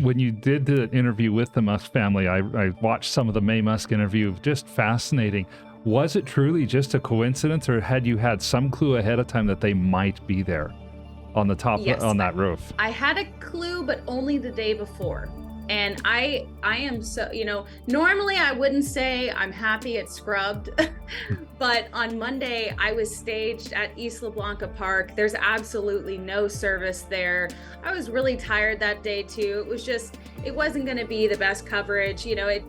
when you did the interview with the Musk family, I watched some of the Maye Musk interview, just fascinating. Was it truly just a coincidence, or had you had some clue ahead of time that they might be there on the top, Yes, on that roof? I had a clue, but only the day before. And I am so, normally I wouldn't say I'm happy it's scrubbed, but on Monday I was staged at Isla Blanca Park. There's absolutely no service there. I was really tired that day too. It wasn't going to be the best coverage. I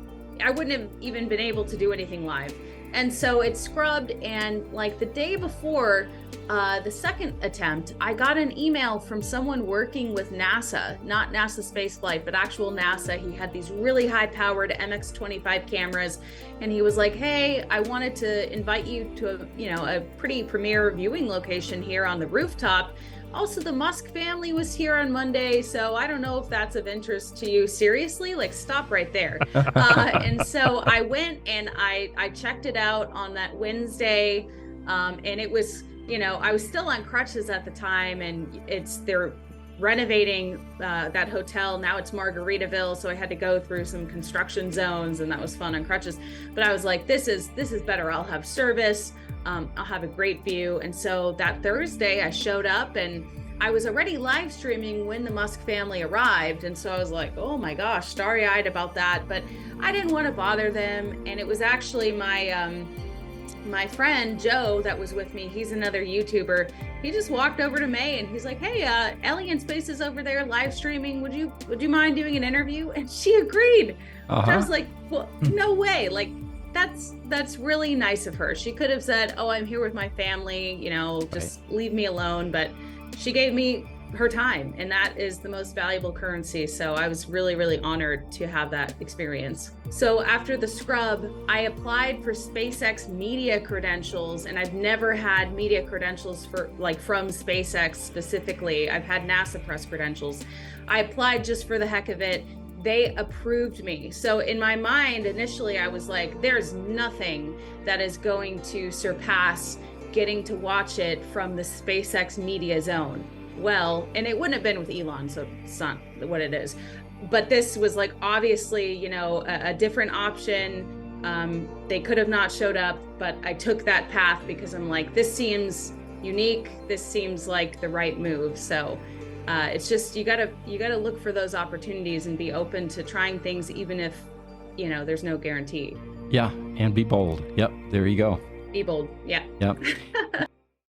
wouldn't have even been able to do anything live. And so it scrubbed, and like the day before the second attempt, I got an email from someone working with NASA, not NASA spaceflight, but actual NASA. He had these really high-powered MX-25 cameras, and he was like, "Hey, I wanted to invite you to a pretty premier viewing location here on the rooftop. Also, the Musk family was here on Monday, so I don't know if that's of interest to you. Seriously, like, stop right there." And so I went and I checked it out on that Wednesday, and it was, I was still on crutches at the time, and they're renovating that hotel. Now it's Margaritaville, so I had to go through some construction zones, and that was fun on crutches. But I was like, this is better. I'll have service. I'll have a great view. And so that Thursday I showed up, and I was already live streaming when the Musk family arrived. And so I was like, oh my gosh, starry-eyed about that. But I didn't want to bother them. And it was actually my friend Joe that was with me. He's another YouTuber. He just walked over to Maye and he's like, "Hey, Ellie in Space is over there live streaming. Would you mind doing an interview?" And she agreed. I was like, well, no way. Like, that's really nice of her. She could have said, "Oh, I'm here with my family, just leave me alone." But she gave me her time, and that is the most valuable currency. So I was really, really honored to have that experience. So after the scrub, I applied for SpaceX media credentials, and I've never had media credentials from SpaceX specifically. I've had NASA press credentials. I applied just for the heck of it. They approved me. So in my mind, initially, I was like, there's nothing that is going to surpass getting to watch it from the SpaceX media zone. Well, and it wouldn't have been with Elon, so it's not what it is. But this was like, obviously, a different option. They could have not showed up, but I took that path because I'm like, this seems unique. This seems like the right move. So it's just, you gotta look for those opportunities and be open to trying things, even if, there's no guarantee. Yeah, and be bold. Yep, there you go. Be bold. Yeah. Yep.